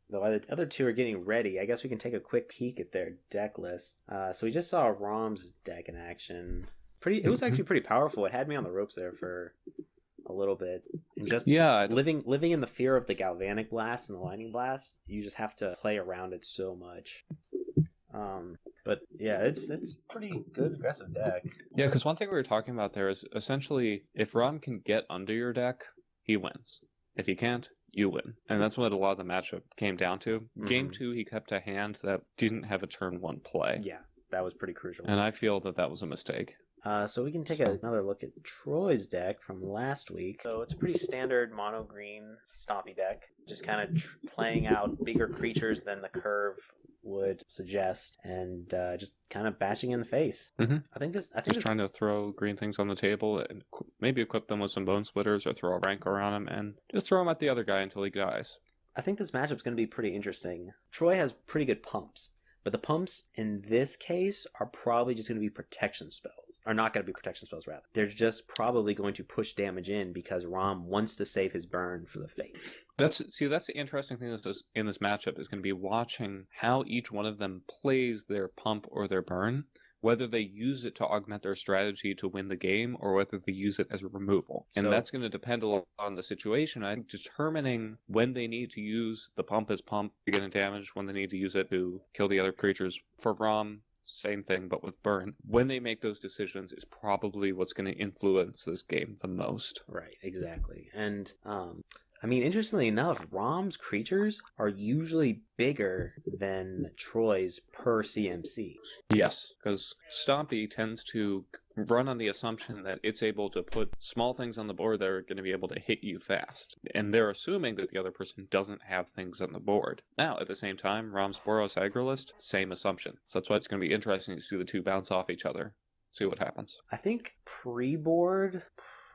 The other two are getting ready. I guess we can take a quick peek at their deck list. So we just saw Rom's deck in action. It was actually pretty powerful. It had me on the ropes there for a little bit. And just living in the fear of the Galvanic Blast and the Lightning Blast, you just have to play around it so much. But yeah, it's pretty good aggressive deck. Yeah, because one thing we were talking about there is essentially if Rom can get under your deck, he wins. If he can't, you win. And that's what a lot of the matchup came down to. Game 2, he kept a hand that didn't have a turn 1 play. Yeah, that was pretty crucial. And I feel that was a mistake. So we can take another look at Troy's deck from last week. So it's a pretty standard Mono-Green Stompy deck. Just kind of playing out bigger creatures than the curve would suggest, and just kind of bashing in the face. I think trying to throw green things on the table and maybe equip them with some bone splitters or throw a rancor on him and just throw him at the other guy until he dies. I think this matchup's going to be pretty interesting. Troy has pretty good pumps, but the pumps in this case are probably just going to be protection spells. Are not going to be protection spells, rather. They're just probably going to push damage in because Rom wants to save his burn for the fate. That's the interesting thing in this matchup is going to be watching how each one of them plays their pump or their burn, whether they use it to augment their strategy to win the game or whether they use it as a removal. And that's going to depend a lot on the situation. I think determining when they need to use the pump as pump to get a damage, when they need to use it to kill the other creatures. For Rom, same thing, but with burn. When they make those decisions is probably what's going to influence this game the most. Right, exactly. And, I mean, interestingly enough, Rom's creatures are usually bigger than Troy's per CMC. Yes, because Stompy tends to run on the assumption that it's able to put small things on the board that are going to be able to hit you fast. And they're assuming that the other person doesn't have things on the board. Now, at the same time, Rom's Boros Agrolist, same assumption. So that's why it's going to be interesting to see the two bounce off each other. See what happens. I think pre-board,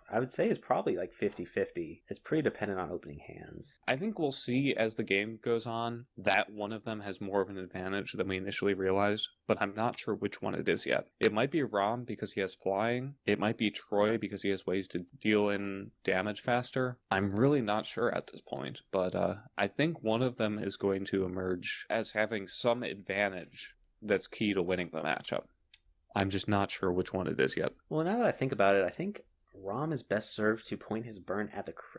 I would say, is probably like 50-50. It's pretty dependent on opening hands. I think we'll see as the game goes on that one of them has more of an advantage than we initially realized, but I'm not sure which one it is yet. It might be Rom because he has flying. It might be Troy because he has ways to deal in damage faster. I'm really not sure at this point, but I think one of them is going to emerge as having some advantage that's key to winning the matchup. I'm just not sure which one it is yet. Well, now that I think about it, I think Rom is best served to point his burn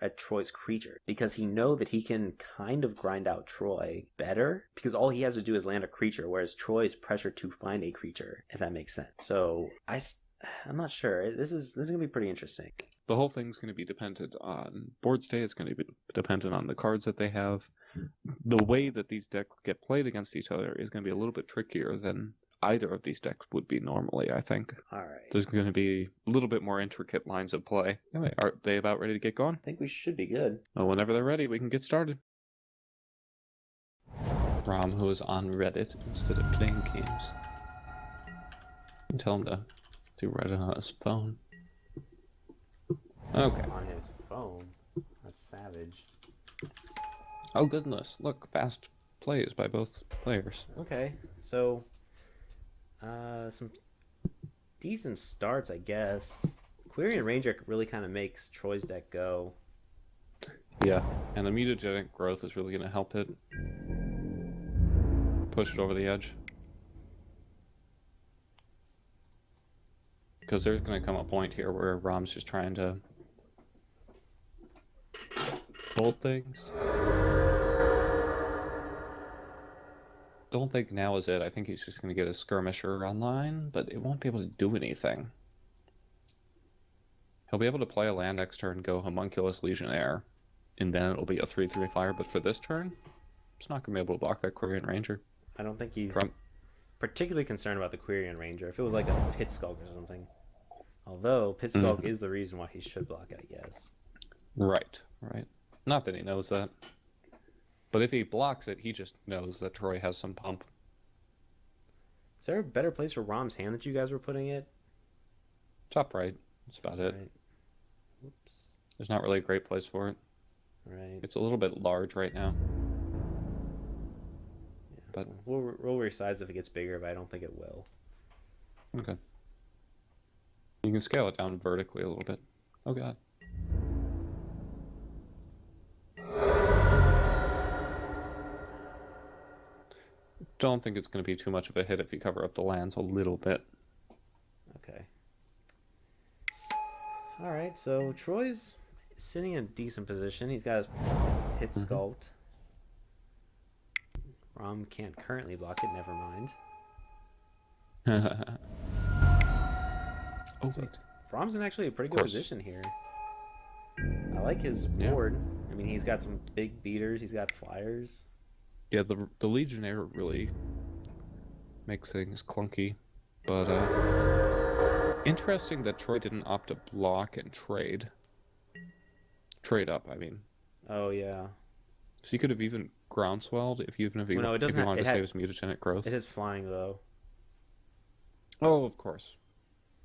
at Troy's creature, because he know that he can kind of grind out Troy better, because all he has to do is land a creature, whereas Troy is pressured to find a creature, if that makes sense. So I'm not sure. This is going to be pretty interesting. The whole thing's going to be dependent on board state. It's going to be dependent on the cards that they have. The way that these decks get played against each other is going to be a little bit trickier than either of these decks would be normally, I think. All right. There's going to be a little bit more intricate lines of play. Anyway, are they about ready to get going? I think we should be good. Well, whenever they're ready, we can get started. Rom, who is on Reddit instead of playing games. Tell him to do Reddit on his phone. Okay. On his phone? That's savage. Oh goodness, look, fast plays by both players. Okay, so some decent starts, I guess. Quirion Ranger really kind of makes Troy's deck go. Yeah, and the mutagenic growth is really going to help it push it over the edge. Because there's going to come a point here where Rom's just trying to bolt things. Don't think now is it. I think he's just going to get a skirmisher online, but it won't be able to do anything. He'll be able to play a land next turn, go Homunculus Legionnaire, and then it'll be a 3/3 fire, but for this turn, it's not going to be able to block that Quirion Ranger. I don't think he's particularly concerned about the Quirion Ranger. If it was like a Pit Skulk or something. Although, Pit Skulk is the reason why he should block it, I guess. Right, right. Not that he knows that. But if he blocks it, he just knows that Troy has some pump. Is there a better place for Rom's hand that you guys were putting it? Top right. That's about it. Right. Whoops. There's not really a great place for it. Right. It's a little bit large right now. Yeah. But we'll resize if it gets bigger, but I don't think it will. Okay. You can scale it down vertically a little bit. Oh god. don't think it's going to be too much of a hit if you cover up the lands a little bit. Okay. All right, so Troy's sitting in a decent position. He's got his hit sculpt. Rom can't currently block it, never mind. Oh, So wait. Rom's in actually a pretty good position here. I like his board. I mean, he's got some big beaters. He's got flyers. Yeah, the Legionnaire really makes things clunky. But interesting that Troy didn't opt to block and trade. Trade up, I mean. Oh, yeah. So he could have even groundswelled if you wanted to save his mutagenic growth. It is flying, though. Oh, of course.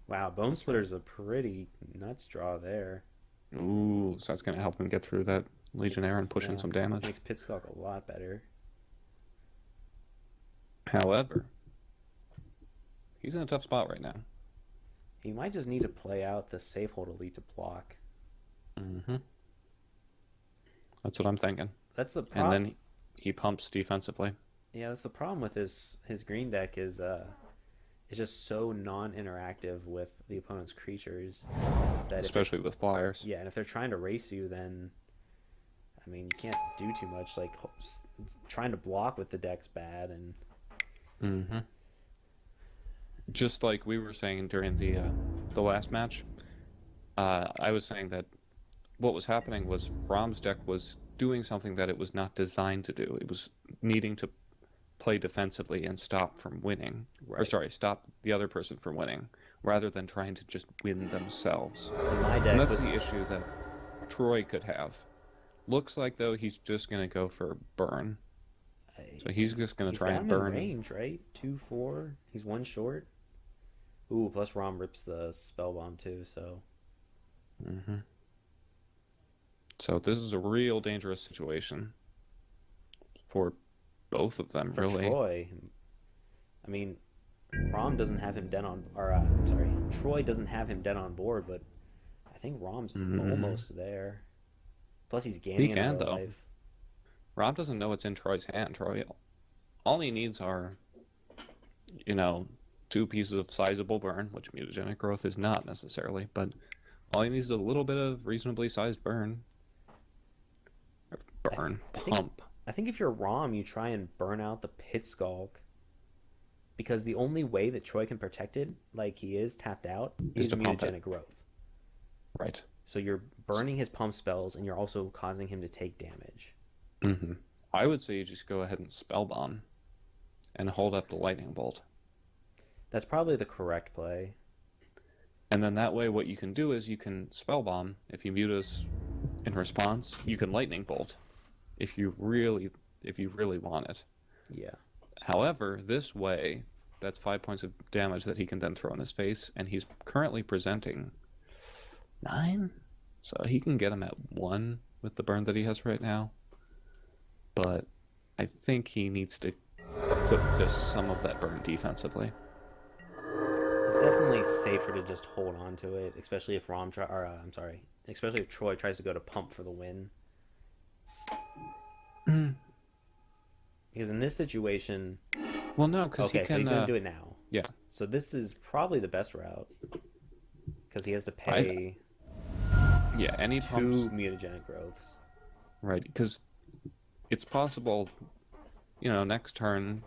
Wow, Bone Splitter's a pretty nuts draw there. Ooh, so that's going to help him get through that Legionnaire and push in some damage. Makes Pitskulk a lot better. However, he's in a tough spot right now. He might just need to play out the safe hold elite to block. Mm-hmm. That's what I'm thinking. That's the problem. And then he pumps defensively. Yeah, that's the problem with his green deck is it's just so non-interactive with the opponent's creatures. That especially with flyers. Yeah, and if they're trying to race you, then I mean, you can't do too much. Like trying to block with the deck's bad, and just like we were saying during the last match, I was saying that what was happening was Rom's deck was doing something that it was not designed to do. It was needing to play defensively and stop from winning. Right. Or sorry, stop the other person from winning, rather than trying to just win themselves. And that's the issue that Troy could have. Looks like, though, he's just going to go for burn. So he's just going to try and burn. He's range, right? 2/4. He's one short. Ooh, plus Rom rips the spell bomb too, so. So this is a real dangerous situation for both of them, really. Troy. I mean, Rom doesn't have him dead on, Troy doesn't have him dead on board, but I think Rom's almost there. Plus he's gaining in real life. Rom doesn't know what's in Troy's hand. Troy, all he needs are, 2 pieces of sizable burn, which mutagenic growth is not necessarily, but all he needs is a little bit of reasonably sized burn. Pump. I think if you're Rom, you try and burn out the Pitskulk, because the only way that Troy can protect it, like he is tapped out, is mutagenic growth. Right. So you're burning his pump spells, and you're also causing him to take damage. I would say you just go ahead and spell bomb and hold up the lightning bolt. That's probably the correct play. And then that way what you can do is you can spell bomb. If you mute us in response, you can lightning bolt if you really want it. Yeah. However, this way, that's 5 points of damage that he can then throw in his face, and he's currently presenting 9, so he can get him at 1 with the burn that he has right now. But I think he needs to put just some of that burn defensively. It's definitely safer to just hold on to it, especially if especially if Troy tries to go to pump for the win. Because in this situation, well, no, because so he's going to do it now. Yeah. So this is probably the best route, because he has to pay. Any 2 mutagenic growths. Right, because it's possible, next turn,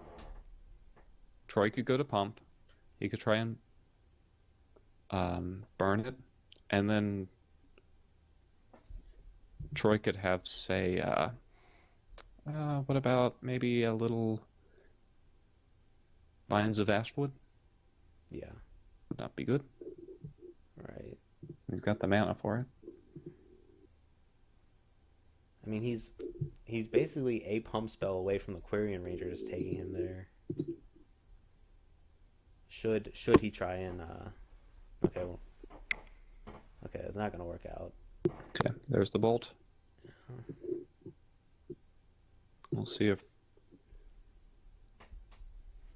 Troy could go to pump. He could try and burn it, and then Troy could have, say, what about maybe a little Vines of Ashwood? Yeah. Would that be good? Right. We've got the mana for it. I mean, he's basically a pump spell away from the Quirion Rangers taking him there. Should he try and okay, it's not gonna work out. Okay, there's the bolt. We'll see if.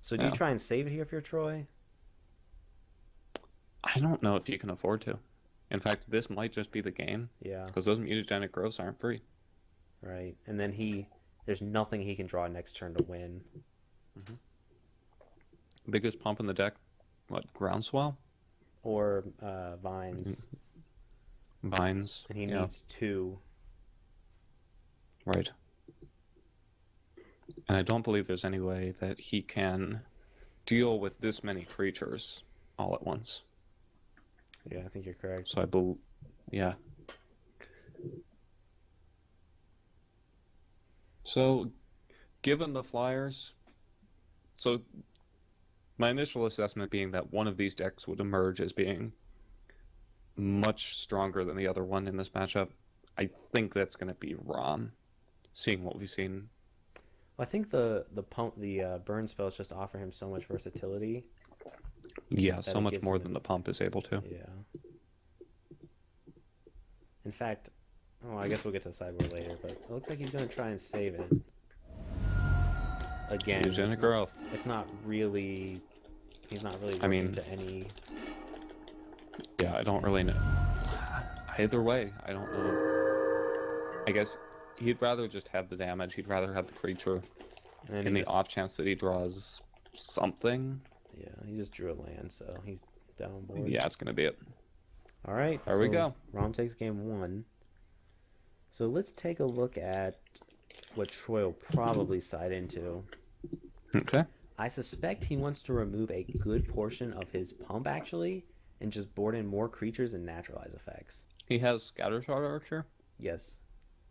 So do you try and save it here if you're Troy? I don't know if you can afford to. In fact, this might just be the game. Yeah. Because those mutagenic growths aren't free. Right, and then there's nothing he can draw next turn to win. Biggest pump in the deck? What, Groundswell? Or Vines. Vines. And he needs 2. Right. And I don't believe there's any way that he can deal with this many creatures all at once. Yeah, I think you're correct. So I believe, yeah. So, given the Flyers, so my initial assessment being that one of these decks would emerge as being much stronger than the other one in this matchup. I think that's going to be Rom, seeing what we've seen. Well, I think the burn spells just offer him so much versatility. Yeah, so much more than the pump is able to. Yeah. In fact, I guess we'll get to the sideboard later, but it looks like he's going to try and save it. Again, Zendikar. It's not really... He's not really working into any... Yeah, I don't really know. Either way, I don't know. I guess he'd rather just have the damage. He'd rather have the creature. And in the off chance that he draws something. Yeah, he just drew a land, so he's down on board. Yeah, it's going to be it. All right. There we go. Rom takes game 1. So let's take a look at what Troy will probably side into. Okay. I suspect he wants to remove a good portion of his pump, actually, and just board in more creatures and naturalize effects. He has Scattershot Archer. Yes.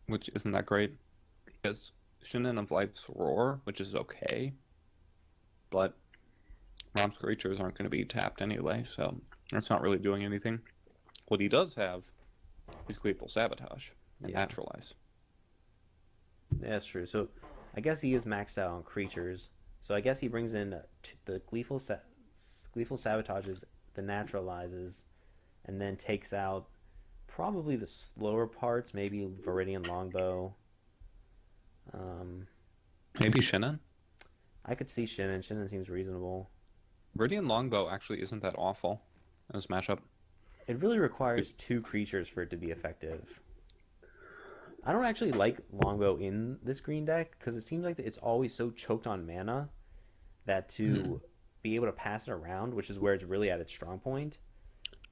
Which isn't that great. He has Shin'en of Life's Roar, which is okay. But Rom's creatures aren't going to be tapped anyway, so it's not really doing anything. What he does have is Gleeful Sabotage and Naturalize. Yeah, that's true. So I guess he is maxed out on creatures. So I guess he brings in the Gleeful Sabotages, the Naturalizes, and then takes out probably the slower parts, maybe Viridian Longbow. Maybe Shin'en? I could see Shin'en. Shin'en seems reasonable. Viridian Longbow actually isn't that awful in this matchup. It really requires 2 creatures for it to be effective. I don't actually like Longbow in this green deck because it seems like it's always so choked on mana that to be able to pass it around, which is where it's really at its strong point,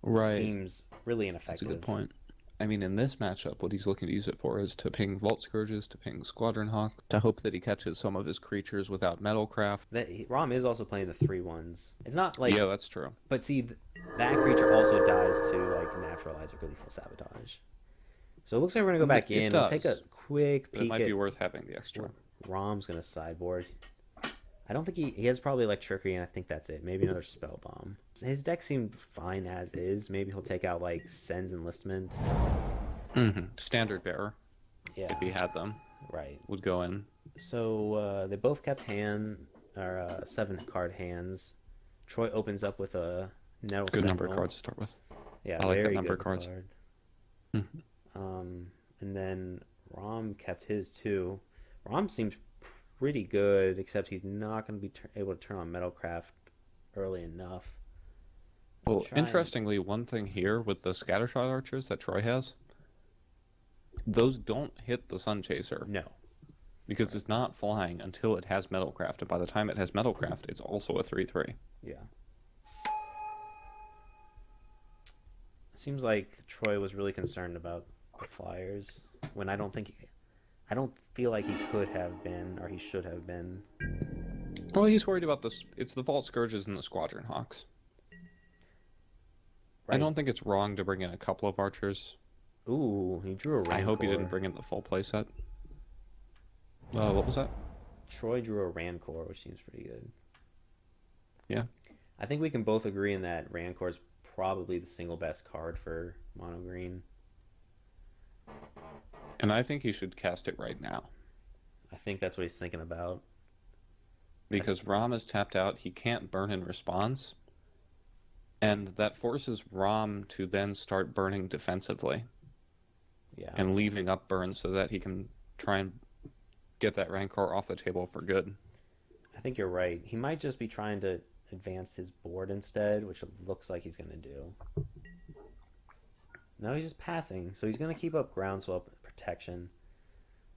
seems really ineffective. That's a good point. I mean, in this matchup, what he's looking to use it for is to ping Vault Scourges, to ping Squadron Hawk, to hope that he catches some of his creatures without Metalcraft. Rom is also playing the 3/1s. It's not like... Yeah, that's true. But see, that creature also dies to like Naturalize or Gleeful Sabotage. So it looks like we're going to go back in and take a quick peek. It might be worth having the extra. Rom's going to sideboard. I don't think he has probably Electricity, and I think that's it. Maybe another Spell Bomb. His deck seemed fine as is. Maybe he'll take out like Sen's Enlistment. Standard Bearer. Yeah. If he had them. Right. Would go in. So they both kept 7-card hands. Troy opens up with a Nettle Good Sentinel. number of cards to start with. Yeah, I like very that number of good cards. Card. And then Rom kept his too. Rom seems pretty good, except he's not going to be able to turn on Metalcraft early enough. Well, interestingly, one thing here with the Scattershot Archers that Troy has, those don't hit the Sun Chaser. No. Because it's not flying until it has Metalcraft, and by the time it has Metalcraft, it's also a 3/3. Yeah. Seems like Troy was really concerned about the Flyers, when I don't feel like he could have been, or he should have been. Well, he's worried about this. It's the Vault Scourges and the Squadron Hawks. Right. I don't think it's wrong to bring in a couple of archers. Ooh, he drew a Rancor. I hope he didn't bring in the full playset. What was that? Troy drew a Rancor, which seems pretty good. Yeah. I think we can both agree in that Rancor is probably the single best card for Mono-Green. And I think he should cast it right now. I think that's what he's thinking about. Because Rom is tapped out, he can't burn in response. And that forces Rom to then start burning defensively. Yeah. And leaving up burns so that he can try and get that Rancor off the table for good. I think you're right. He might just be trying to advance his board instead, which it looks like he's going to do. No, he's just passing. So he's going to keep up Groundswell protection.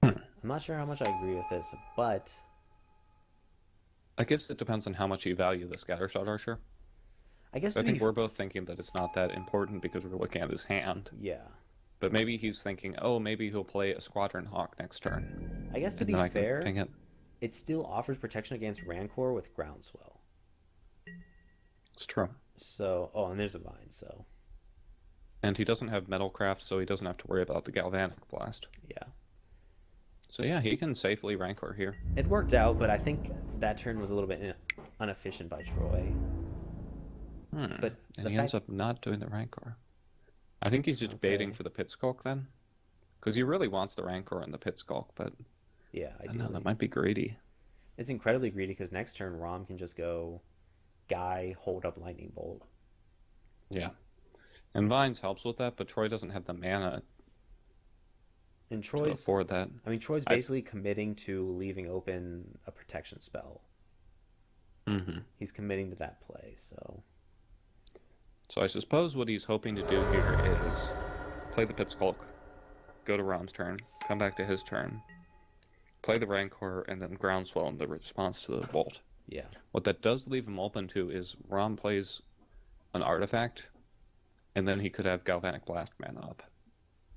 I'm not sure how much I agree with this, but I guess it depends on how much you value the Scattershot Archer. I guess I think we're both thinking that it's not that important because we're looking at his hand. Yeah. But maybe he's thinking, oh, maybe he'll play a Squadron Hawk next turn. I guess to be fair, it still offers protection against Rancor with Groundswell. It's true. So, and there's a Vine, so. And he doesn't have Metalcraft, so he doesn't have to worry about the Galvanic Blast. Yeah. So yeah, he can safely Rancor here. It worked out, but I think that turn was a little bit inefficient by Troy. But he ends up not doing the Rancor. I think he's just baiting for the Pit Skulk then. Because he really wants the Rancor and the Pit Skulk, but... Yeah, I don't know, that might be greedy. It's incredibly greedy because next turn Rom can just go Guy, hold up Lightning Bolt. Yeah. And Vines helps with that, but Troy doesn't have the mana to afford that. I mean, Troy's basically committing to leaving open a protection spell. Mm-hmm. He's committing to that play, so... So I suppose what he's hoping to do here is play the Pit Skulk, go to Rom's turn, come back to his turn, play the Rancor, and then Groundswell in the response to the Bolt. Yeah. What that does leave him open to is Rom plays an artifact, and then he could have Galvanic Blast mana up.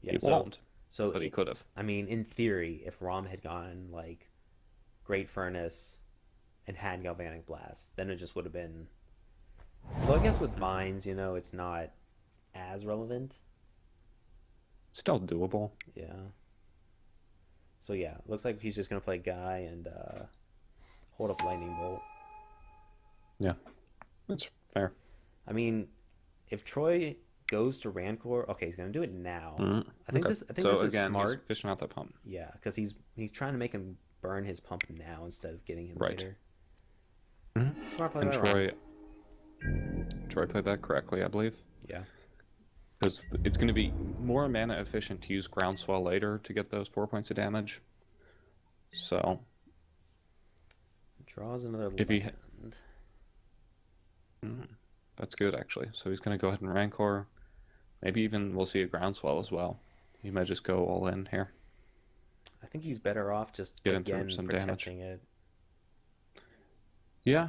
Yeah, he won't, but he could have. I mean, in theory, if Rom had gone, like, Great Furnace and had Galvanic Blast, then it just would have been... Well, I guess with Vines, it's not as relevant. Still doable. Yeah. So yeah, looks like he's just going to play Guy and hold up Lightning Bolt. Yeah, that's fair. I mean, if Troy goes to Rancor, okay, he's going to do it now. Mm-hmm. I think this is smart. He's fishing out that pump. Yeah, because he's trying to make him burn his pump now instead of getting him later. Mm-hmm. Smart play and by Troy played that correctly, I believe. Yeah. Because it's going to be more mana efficient to use Groundswell later to get those 4 points of damage. So... Draws another if land. That's good, actually. So he's going to go ahead and Rancor. Maybe even we'll see a Groundswell as well. He might just go all in here. I think he's better off just get into some protecting damage. It. Yeah.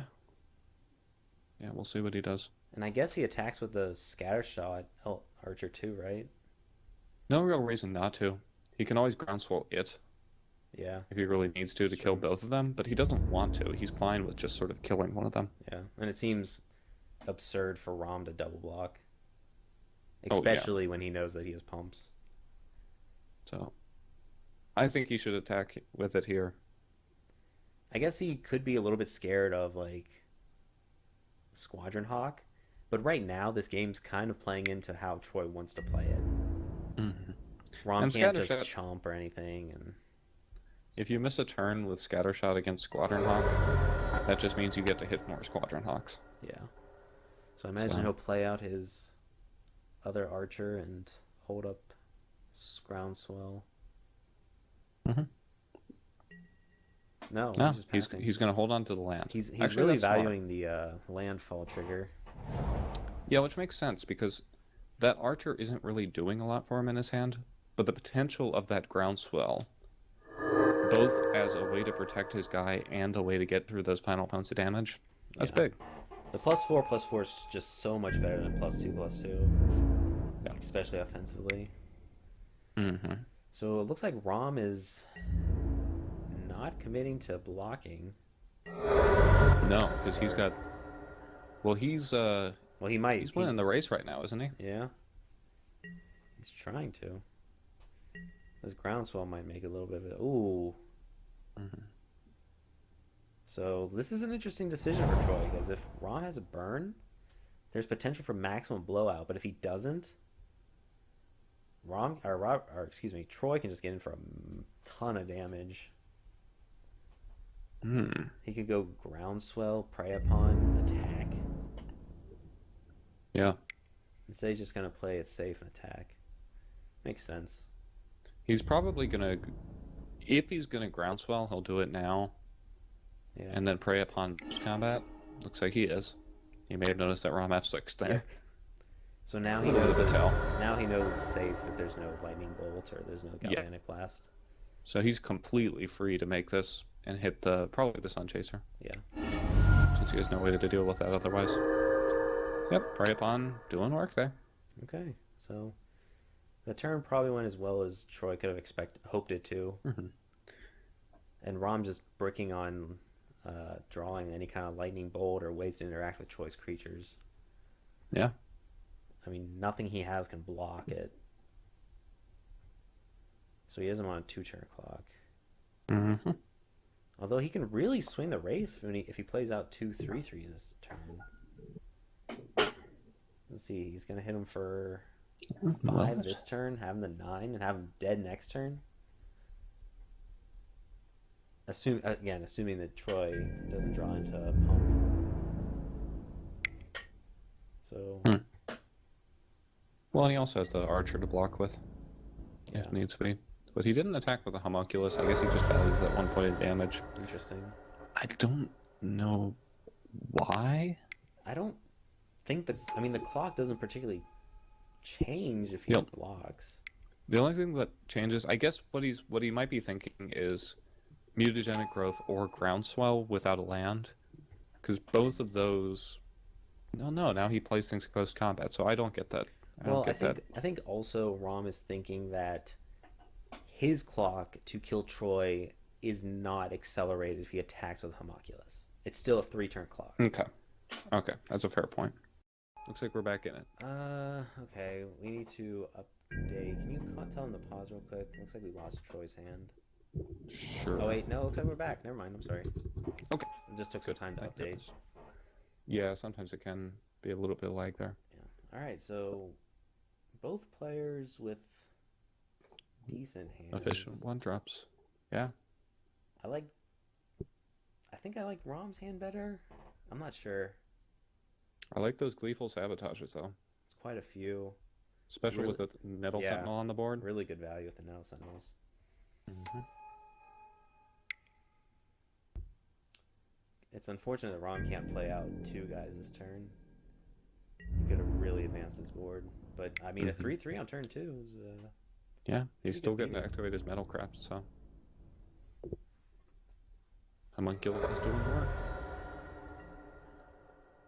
Yeah, we'll see what he does. And I guess he attacks with the Scattershot Archer too, right? No real reason not to. He can always Groundswell it. Yeah. If he really needs to kill both of them, but he doesn't want to. He's fine with just sort of killing one of them. Yeah, and it seems absurd for Rom to double block. Especially when he knows that he has pumps. So, I think he should attack with it here. I guess he could be a little bit scared of, like, Squadron Hawk, but right now this game's kind of playing into how Troy wants to play it. Mm-hmm. Rom can't just chomp or anything, and if you miss a turn with Scattershot against Squadron Hawk, that just means you get to hit more Squadron Hawks. Yeah. So I imagine he'll play out his other Archer and hold up Groundswell. Mm-hmm. No, he's going to hold on to the land. He's really valuing the landfall trigger. Yeah, which makes sense because that Archer isn't really doing a lot for him in his hand, but the potential of that Groundswell, both as a way to protect his guy and a way to get through those final points of damage, that's big. The +4/+4 is just so much better than +2/+2, especially offensively. Mm-hmm. So it looks like Rom is not committing to blocking. No, because he's got... Well, he's... Well, he might. He's winning the race right now, isn't he? Yeah. He's trying to. This Groundswell might make a little bit of it. Ooh. Mm-hmm. So this is an interesting decision for Troy, because if Rom has a burn, there's potential for maximum blowout. But if he doesn't, Troy can just get in for a ton of damage. He could go Groundswell, Prey Upon, attack. Yeah. Instead, he's just going to play it safe and attack. Makes sense. He's probably going to... If he's going to Groundswell, he'll do it now. Yeah. And then Prey Upon combat. Looks like he is. You may have noticed that Rom F6 there. Yeah. So now he knows it's safe if there's no Lightning Bolt or there's no Galvanic Blast. So he's completely free to make this and hit probably the Sun Chaser. Yeah. since he has no way to deal with that otherwise. Yep, Prey Upon doing work there. Okay, so the turn probably went as well as Troy could have hoped it to. Mm-hmm. And Rom just bricking on drawing any kind of lightning bolt or ways to interact with Troy's creatures. Yeah. I mean, nothing he has can block it. So he has him on a 2-turn clock. Mm-hmm. Although he can really swing the race if he plays out 2 3/3s this turn. Let's see, he's going to hit him for 5 this turn, have him the 9, and have him dead next turn. Assuming that Troy doesn't draw into a pump. So. Well, and he also has the archer to block with. Yeah. If needs to be. But he didn't attack with the homunculus. I guess he just values that 1 point of damage. Interesting. I don't know why. I don't think the clock doesn't particularly change if he blocks. The only thing that changes, I guess, what he might be thinking is mutagenic growth or groundswell without a land, because both of those. No, now he plays things close combat, so I don't get that. I think also Rom is thinking that his clock to kill Troy is not accelerated if he attacks with homunculus. It's still a 3-turn clock. Okay, that's a fair point. Looks like we're back in it. Okay, we need to update. Can you tell him to pause real quick? Looks like we lost Troy's hand. Sure. Oh wait, no, looks like we're back. Never mind, I'm sorry. Okay. It just took some time to update. Yeah, sometimes it can be a little bit of lag there. Yeah. Alright, so both players with decent hands. Efficient 1-drops. Yeah. I think I like Rom's hand better. I'm not sure. I like those gleeful sabotages though. It's quite a few. Especially with the Nettle Sentinel on the board. Really good value with the Nettle Sentinels. Mm-hmm. It's unfortunate that Rom can't play out 2 guys this turn. He could have really advanced his board. But, I mean, a 3/3 on turn 2 is... yeah, he's still getting to activate his Metalcraft, so... Homunculus is doing work.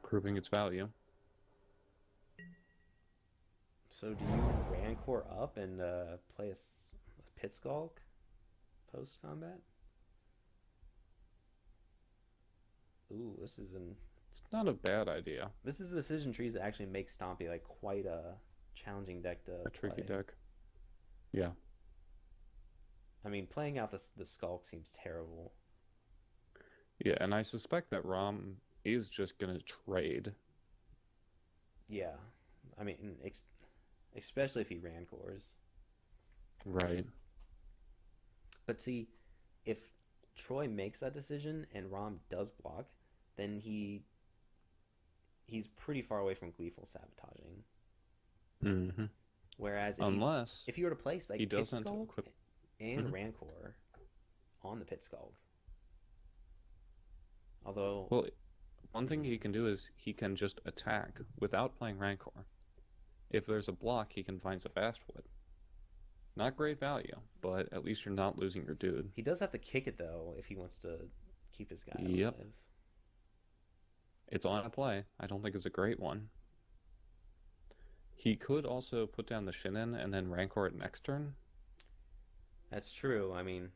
Proving its value. So do you Rancor up and play a Pit Skulk post-combat? Ooh, this is It's not a bad idea. This is the decision trees that actually make Stompy like quite a challenging deck to A tricky play. deck. Yeah. I mean, playing out the Skulk seems terrible. Yeah, and I suspect that Rom is just going to trade. Yeah. I mean, especially if he Rancors. Right. But see, if Troy makes that decision and Rom does block, then he's pretty far away from Gleeful Sabotaging. Mm-hmm. Whereas if he were to place like Pit Skulk and Rancor on the Pit Skulk. Although... Well, one thing he can do is he can just attack without playing Rancor. If there's a block, he can find a Fastwood. Not great value, but at least you're not losing your dude. He does have to kick it, though, if he wants to keep his guy alive. Yep. It's on a play. I don't think it's a great one. He could also put down the Shinin and then Rancor it next turn. That's true. I mean,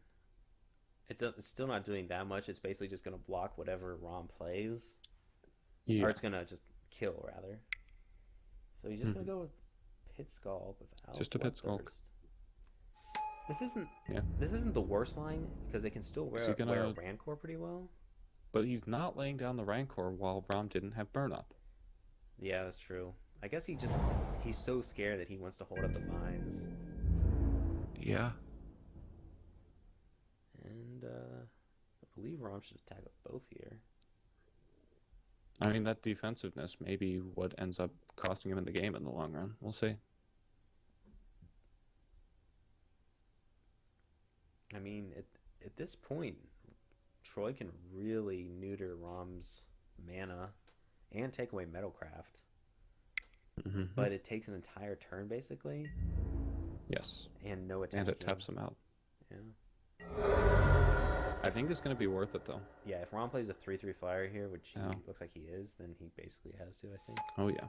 it's still not doing that much. It's basically just going to block whatever Rom plays. Yeah. Or it's going to just kill, rather. So he's just going to go with Pit Skulk without just a Pit Skulk. This isn't the worst line because they can still wear a Rancor pretty well. But he's not laying down the Rancor while Rom didn't have burn up. Yeah, that's true. I guess he's so scared that he wants to hold up the vines. Yeah. And I believe Rom should attack with both here. I mean, that defensiveness may be what ends up costing him in the game in the long run. We'll see. I mean, at this point, Troy can really neuter Rom's mana and take away Metalcraft. Mm-hmm. But it takes an entire turn, basically. Yes. And no attack. And it taps him out. Yeah. I think it's going to be worth it, though. Yeah, if Rom plays a 3/3 flyer here, which he Oh. looks like he is, then he basically has to, I think. Oh, yeah.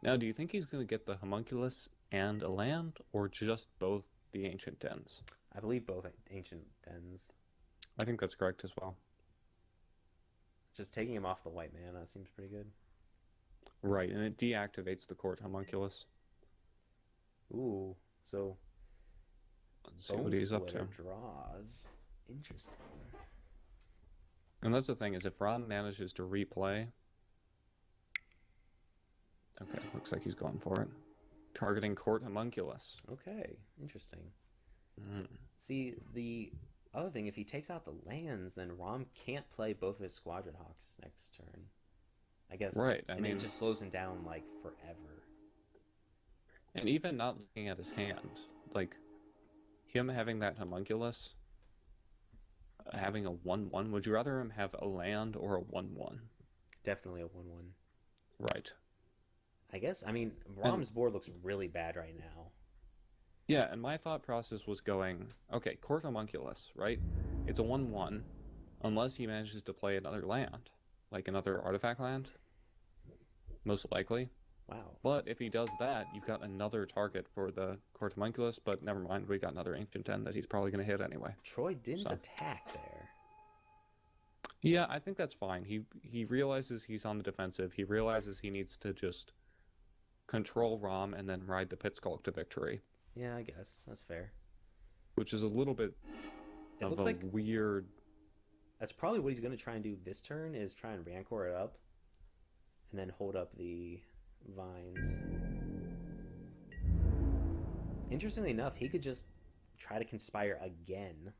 Now, do you think he's going to get the homunculus and a land, or just both the ancient dens? I believe both ancient dens. I think that's correct as well. Just taking him off the white mana seems pretty good. Right, and it deactivates the court homunculus. Ooh, so Let's see what he's up to. Draws. Interesting. And that's the thing, is if Ron manages to replay... Okay, looks like he's going for it. Targeting court homunculus. Okay, interesting. Mm. See, the other thing, if he takes out the lands, then Rom can't play both of his Squadron Hawks next turn. I guess. Right, I mean, mean... it just slows him down, like, forever. And even not looking at his hand, like, him having that homunculus, having a 1/1, would you rather him have a land or a 1/1? Definitely a 1/1. Right. I guess, I mean, Rom's board looks really bad right now. Yeah, and my thought process was going, okay, court homunculus, right? It's a 1/1, unless he manages to play another land, like another artifact land, most likely. Wow. But if he does that, you've got another target for the court homunculus, but never mind, we got another ancient den that he's probably going to hit anyway. Troy didn't attack there. Yeah, I think that's fine. He realizes he's on the defensive. He realizes he needs to just control Rom and then ride the Pit Skulk to victory. Yeah, I guess. That's fair. Which is a little bit of a weird... That's probably what he's going to try and do this turn, is try and Rancor it up and then hold up the vines. Interestingly enough, he could just try to conspire again.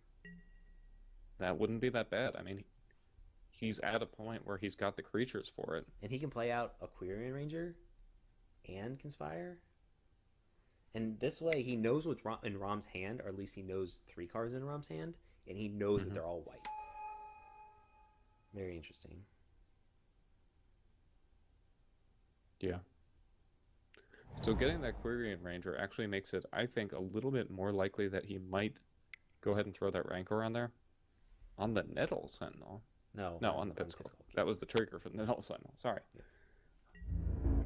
That wouldn't be that bad. I mean, he's at a point where he's got the creatures for it. And he can play out Aquarian Ranger and conspire. And this way, he knows what's in Rom's hand, or at least he knows 3 cards in Rom's hand, and he knows that they're all white. Very interesting. Yeah. So getting that Aquarian Ranger actually makes it, I think, a little bit more likely that he might go ahead and throw that Rancor on there. On the Nettle Sentinel. No, on the Pit Skulk. That was the trigger for the Nettle Sentinel. Sorry.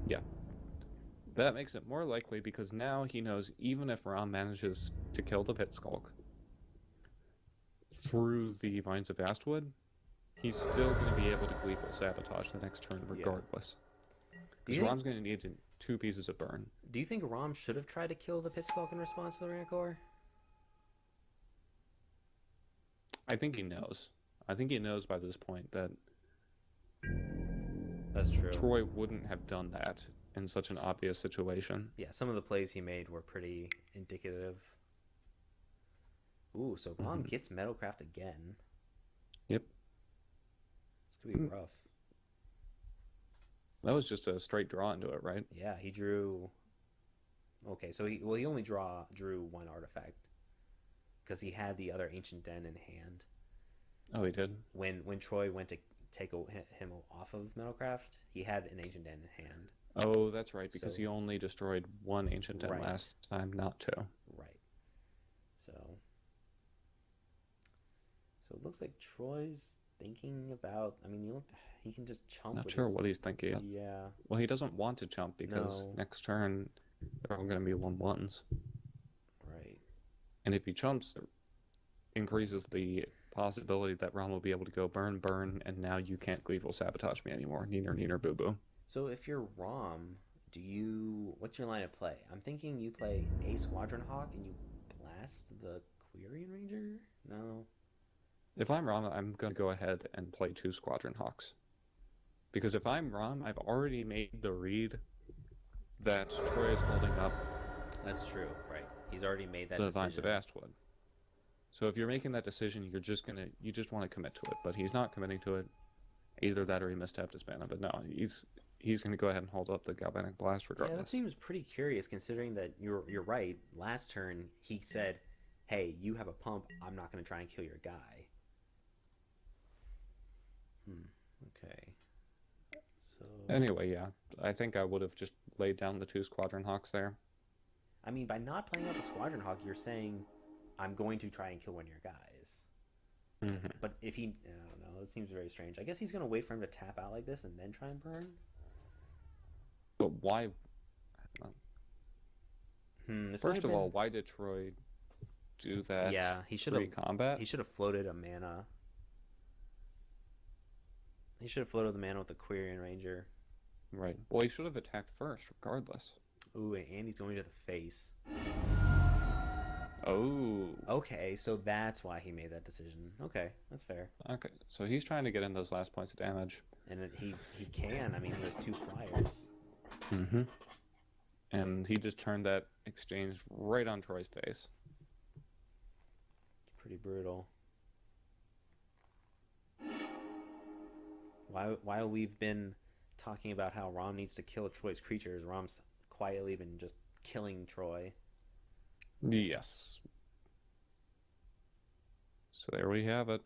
Yeah. That makes it more likely because now he knows even if Rom manages to kill the Pit Skulk through the Vines of Vastwood, he's still going to be able to Gleeful Sabotage the next turn regardless. Because Rom's going to need 2 pieces of burn. Do you think Rom should have tried to kill the Pit Skulk in response to the Rancor? I think he knows. I think he knows by this point that that's true. Troy wouldn't have done that in such an obvious situation. Yeah, some of the plays he made were pretty indicative. Ooh, so Rom gets Metalcraft again. Yep. This could be rough. That was just a straight draw into it, right? Yeah, he drew... Okay, so he only drew 1 artifact. Because he had the other Ancient Den in hand. Oh, he did? When Troy went to take him off of Metalcraft, he had an Ancient Den in hand. Oh, that's right, because he only destroyed 1 Ancient Den last time, not 2. Right. So it looks like Troy's thinking about... I mean, he can just chump. Not sure what he's thinking. Yeah. Well, he doesn't want to chump because next turn they're all going to be 1/1s. Right. And if he chumps, it increases the possibility that Rom will be able to go burn, and now you can't Gleeful Sabotage me anymore. Neener, boo-boo. So if you're Rom, what's your line of play? I'm thinking you play a Squadron Hawk and you blast the Quirion Ranger? No. If I'm Rom, I'm going to go ahead and play 2 Squadron Hawks. Because if I'm Rom, I've already made the read that Troy is holding up. That's true, right. He's already made that the decision. Vines of Vastwood. So if you're making that decision, you just want to commit to it. But he's not committing to it. Either that or he mistapped his mana. But no, he's going to go ahead and hold up the Galvanic Blast regardless. Yeah, that seems pretty curious considering that you're right. Last turn, he said, hey, you have a pump. I'm not going to try and kill your guy. Okay. So anyway, yeah. I think I would have just laid down the 2 Squadron Hawks there. I mean, by not playing out the Squadron Hawk, you're saying, I'm going to try and kill one of your guys. But if he, I don't know, it seems very strange. I guess he's gonna wait for him to tap out like this and then try and burn. But why? This First of been... all, why did Troy do that? Yeah, he should have combat. He should have floated a mana. He should have floated the mana with the Quirion Ranger. Right. Well, he should have attacked first, regardless. Ooh, and he's going to the face. Oh. Okay, so that's why he made that decision. Okay, that's fair. Okay, so he's trying to get in those last points of damage. And he can. I mean, he has 2 flyers. Mm-hmm. And he just turned that exchange right on Troy's face. It's pretty brutal. While we've been talking about how Rom needs to kill Troy's creatures, Rom's quietly been just killing Troy. Yes. So there we have it.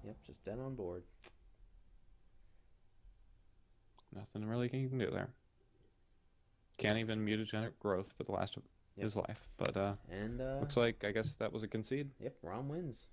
Yep, just dead on board. Nothing really he can do there. Can't even mutagenic growth for the last of his life. But and looks like, I guess that was a concede. Yep, Rom wins.